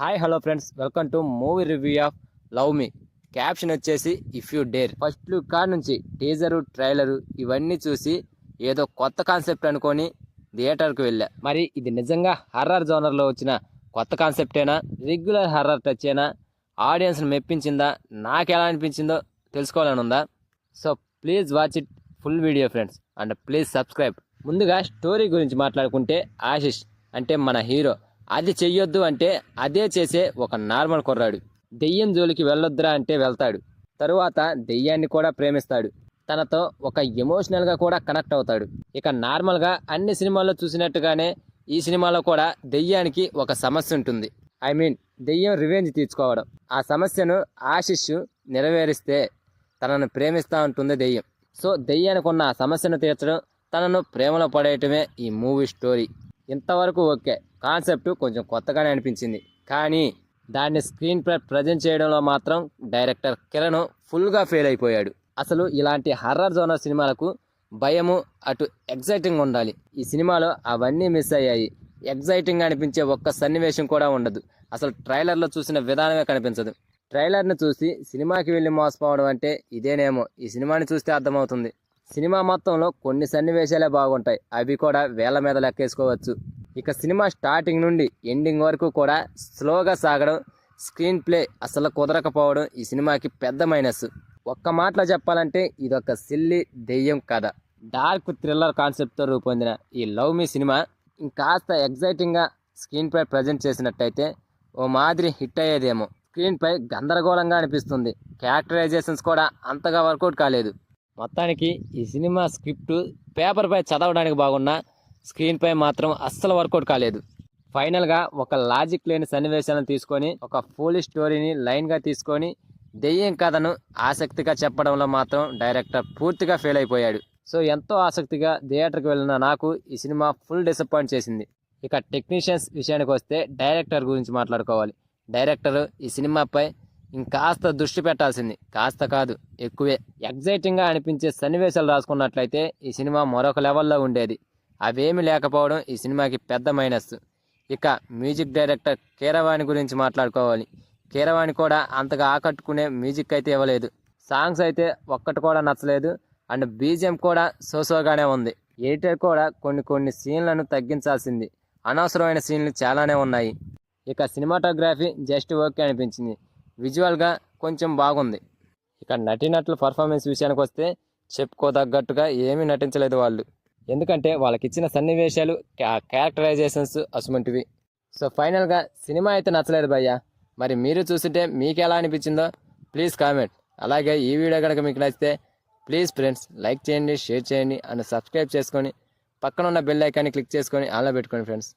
Hi hello friends, welcome to movie review of love me. Caption వచ్చేసి if you dare. First look కార్ నుంచి teaser, trailer ఇవన్నీ చూసి ఏదో కొత్త కాన్సెప్ట్ అనుకొని థియేటర్కి వెళ్ళా. మరి ఇది నిజంగా హర్రర్ జోనర్లో వచ్చిన కొత్త కాన్సెప్టేనా, రెగ్యులర్ హర్రర్ టచ్ అయినా, ఆడియన్స్ని మెప్పించిందా, నాకు ఎలా అనిపించిందో తెలుసుకోవాలని ఉందా? So please watch it full video friends, and please subscribe. ముందుగా స్టోరీ గురించి మాట్లాడుకుంటే, ఆశిష్ అంటే మన హీరో అది చెయ్యొద్దు అంటే అదే చేసే ఒక నార్మల్ కుర్రాడు. దెయ్యం జోలికి వెళ్ళొద్దురా అంటే వెళ్తాడు. తరువాత దెయ్యాన్ని కూడా ప్రేమిస్తాడు. తనతో ఒక ఎమోషనల్గా కూడా కనెక్ట్ అవుతాడు. ఇక నార్మల్గా అన్ని సినిమాల్లో చూసినట్టుగానే ఈ సినిమాలో కూడా దెయ్యానికి ఒక సమస్య ఉంటుంది. ఐ మీన్ దెయ్యం రివెంజ్ తీర్చుకోవడం. ఆ సమస్యను ఆశిష్ నెరవేరిస్తే తనను ప్రేమిస్తూ ఉంటుంది దెయ్యం. సో దెయ్యానికి ఉన్న ఆ సమస్యను తీర్చడం, తనను ప్రేమలో పడేయటమే ఈ మూవీ స్టోరీ. ఇంతవరకు ఓకే, కాన్సెప్ట్ కొంచెం కొత్తగానే అనిపించింది. కానీ దాన్ని స్క్రీన్ పై ప్రజెంట్ చేయడంలో మాత్రం డైరెక్టర్ కిరణ్ ఫుల్గా ఫెయిల్ అయిపోయాడు. అసలు ఇలాంటి హర్రర్ జోనర్ సినిమాలకు భయము, అటు ఎగ్జైటింగ్ ఉండాలి. ఈ సినిమాలో అవన్నీ మిస్ అయ్యాయి. ఎగ్జైటింగ్ అనిపించే ఒక్క సన్నివేశం కూడా ఉండదు. అసలు ట్రైలర్లో చూసిన విధానమే కనిపించదు. ట్రైలర్ను చూసి సినిమాకి వెళ్ళి మోసపోవడం అంటే ఇదేనేమో ఈ సినిమాని చూస్తే అర్థమవుతుంది. సినిమా మొత్తంలో కొన్ని సన్నివేశాలే బాగుంటాయి, అవి కూడా వేల మీద లెక్కేసుకోవచ్చు. ఇక సినిమా స్టార్టింగ్ నుండి ఎండింగ్ వరకు కూడా స్లోగా సాగడం, స్క్రీన్ ప్లే అసలు కుదరకపోవడం ఈ సినిమాకి పెద్ద మైనస్. ఒక్క మాటలో చెప్పాలంటే ఇదొక సిల్లీ దెయ్యం కథ. డార్క్ థ్రిల్లర్ కాన్సెప్ట్తో రూపొందిన ఈ లవ్ మీ సినిమా ఇంకాస్త ఎగ్జైటింగ్గా స్క్రీన్ పై ప్రజెంట్ చేసినట్టయితే ఓ మాదిరి హిట్ అయ్యేదేమో. స్క్రీన్ పై గందరగోళంగా అనిపిస్తుంది. క్యారెక్టరైజేషన్స్ కూడా అంతగా వర్కౌట్ కాలేదు. మొత్తానికి ఈ సినిమా స్క్రిప్ట్ పేపర్పై చదవడానికి బాగున్నా స్క్రీన్పై మాత్రం అస్సలు వర్కౌట్ కాలేదు. ఫైనల్గా ఒక లాజిక్ లేని సన్నివేశాలను తీసుకొని, ఒక ఫూలిష్ స్టోరీని లైన్గా తీసుకొని దెయ్యం కథను ఆసక్తిగా చెప్పడంలో మాత్రం డైరెక్టర్ పూర్తిగా ఫెయిల్ అయిపోయాడు. సో ఎంతో ఆసక్తిగా థియేటర్కి వెళ్ళిన నాకు ఈ సినిమా ఫుల్ డిసప్పాయింట్ చేసింది. ఇక టెక్నీషియన్స్ విషయానికి వస్తే డైరెక్టర్ గురించి మాట్లాడుకోవాలి. డైరెక్టర్ ఈ సినిమాపై ఇంకాస్త దృష్టి పెట్టాల్సింది, కాస్త కాదు ఎక్కువే. ఎగ్జైటింగ్గా అనిపించే సన్నివేశాలు రాసుకున్నట్లయితే ఈ సినిమా మరొక లెవెల్లో ఉండేది. అవేమి లేకపోవడం ఈ సినిమాకి పెద్ద మైనస్. ఇక మ్యూజిక్ డైరెక్టర్ కీరవాణి గురించి మాట్లాడుకోవాలి. కీరవాణి కూడా అంతగా ఆకట్టుకునే మ్యూజిక్ అయితే ఇవ్వలేదు. సాంగ్స్ అయితే ఒక్కటి కూడా నచ్చలేదు. అండ్ బీజిఎం కూడా సోసోగానే ఉంది. ఎడిటర్ కూడా కొన్ని సీన్లను తగ్గించాల్సింది. అనవసరమైన సీన్లు చాలానే ఉన్నాయి. ఇక సినిమాటోగ్రఫీ జస్ట్ ఓకే అనిపించింది. విజువల్గా కొంచెం బాగుంది. ఇక నటీనటుల పర్ఫార్మెన్స్ విషయానికి వస్తే చెప్పుకోదగ్గట్టుగా ఏమీ నటించలేదు వాళ్ళు. ఎందుకంటే వాళ్ళకి ఇచ్చిన సన్నివేశాలు, క్యారెక్టరైజేషన్స్ అసుమంటివి. సో ఫైనల్గా సినిమా అయితే నచ్చలేదు భయ్యా. మరి మీరు చూస్తుంటే మీకు ఎలా అనిపించిందో ప్లీజ్ కామెంట్. అలాగే ఈ వీడియో కనుక మీకు నచ్చితే ప్లీజ్ ఫ్రెండ్స్ లైక్ చేయండి, షేర్ చేయండి, అండ్ సబ్స్క్రైబ్ చేసుకొని పక్కన ఉన్న బెల్ ఐకాన్ని క్లిక్ చేసుకొని ఆన్లో పెట్టుకోండి ఫ్రెండ్స్.